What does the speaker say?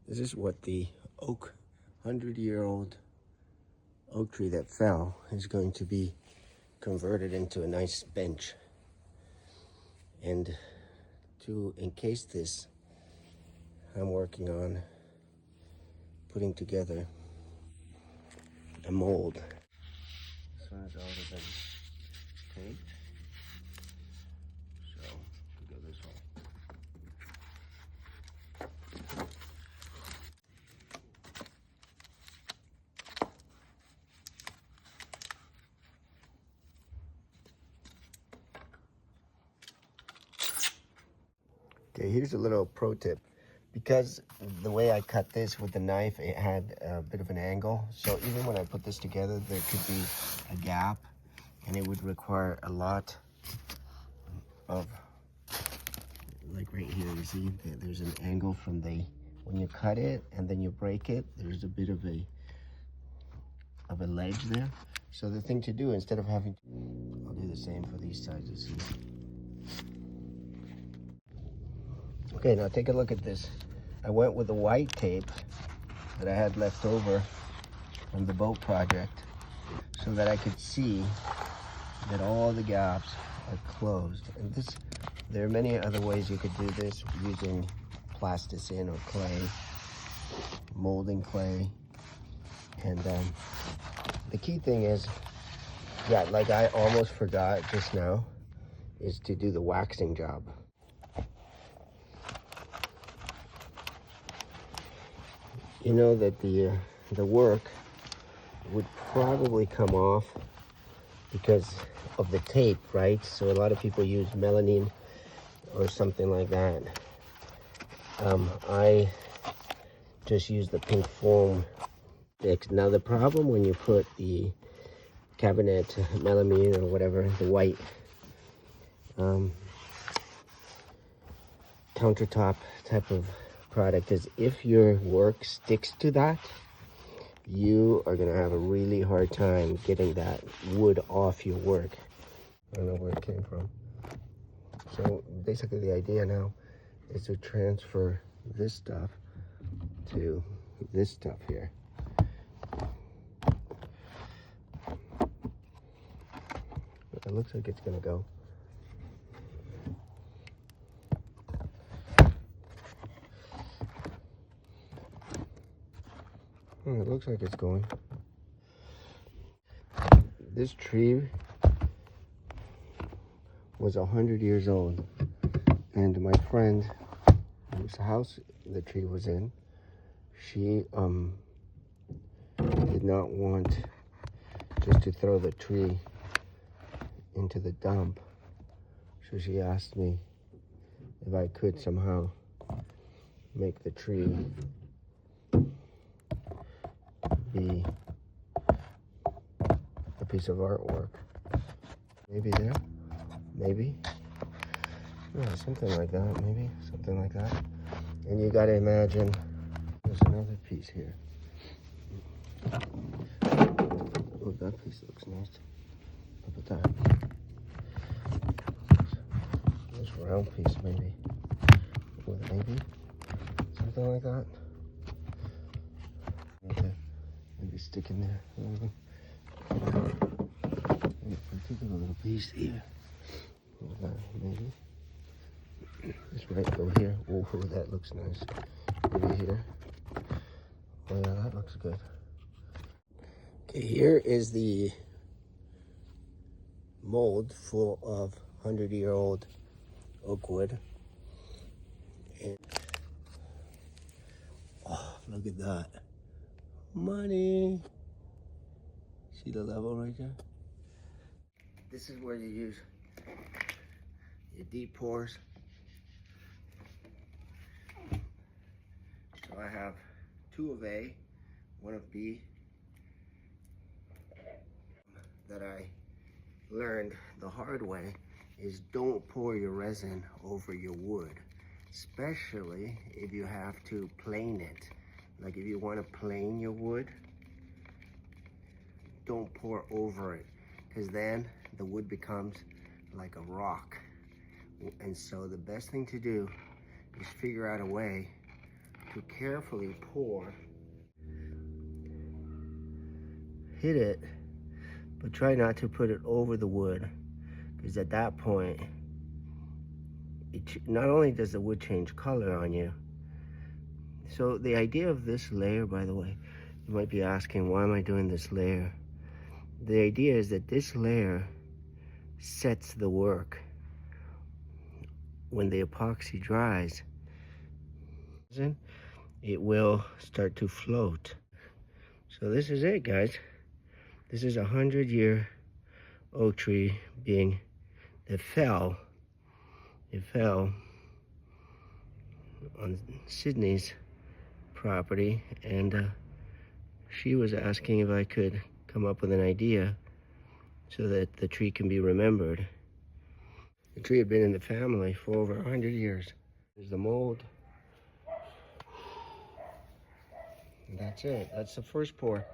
This is what the 100-year-old oak tree that fell is going to be converted into a nice bench. And to encase this, I'm working on putting together a mold. This one has already been taped, so we go this way. Okay, here's a little pro tip. Because the way I cut this with the knife, it had a bit of an angle. So even when I put this together, there could be a gap and it would require a lot of, like right here, you see, there's an angle from when you cut it and then you break it, there's a bit of a ledge there. So the thing to do, instead of having to, I'll do the same for these sides. Okay, now take a look at this. I went with the white tape that I had left over from the boat project so that I could see that all the gaps are closed. And there are many other ways you could do this using plasticine or clay, molding clay. And the key thing is, yeah, like I almost forgot just now, is to do the waxing job. You know that the work would probably come off because of the tape, right? So a lot of people use melamine or something like that. I just use the pink foam fix. Now the problem when you put the cabinet melamine or whatever, the white countertop type of product, is if your work sticks to that, you are going to have a really hard time getting that wood off your work. I don't know where it came from. So basically the idea now is to transfer this stuff to this stuff here. It looks like it's going to go. It looks like it's going. This tree was 100 years old, and my friend whose house the tree was in, she did not want just to throw the tree into the dump, so she asked me if I could somehow make the tree be a piece of artwork. Maybe there, maybe, yeah, something like that, maybe, something like that. And you gotta imagine, there's another piece here. Oh, that piece looks nice. Look at that. This round piece, maybe. Maybe, something like that. Okay, maybe stick in there. Maybe a particular little piece here. Maybe. This might go here. Oh, that looks nice. Maybe here. Oh yeah, that looks good. Okay, here is the mold full of 100-year-old oak wood. And oh, look at that. Money. See the level right there? This is where you use your deep pours. So I have 2 of A, 1 of B, that I learned the hard way is don't pour your resin over your wood, especially if you have to plane it. Like if you want to plane your wood, don't pour over it, because then the wood becomes like a rock. And so the best thing to do is figure out a way to carefully pour. Hit it, but try not to put it over the wood, because at that point, not only does the wood change color on you. So the idea of this layer, by the way, you might be asking, why am I doing this layer? The idea is that this layer sets the work. When the epoxy dries, it will start to float. So this is it, guys. This is a 100-year oak tree that fell. It fell on Sydney's property, and she was asking if I could come up with an idea so that the tree can be remembered. The tree had been in the family for over 100 years. There's the mold. And that's it. That's the first pour.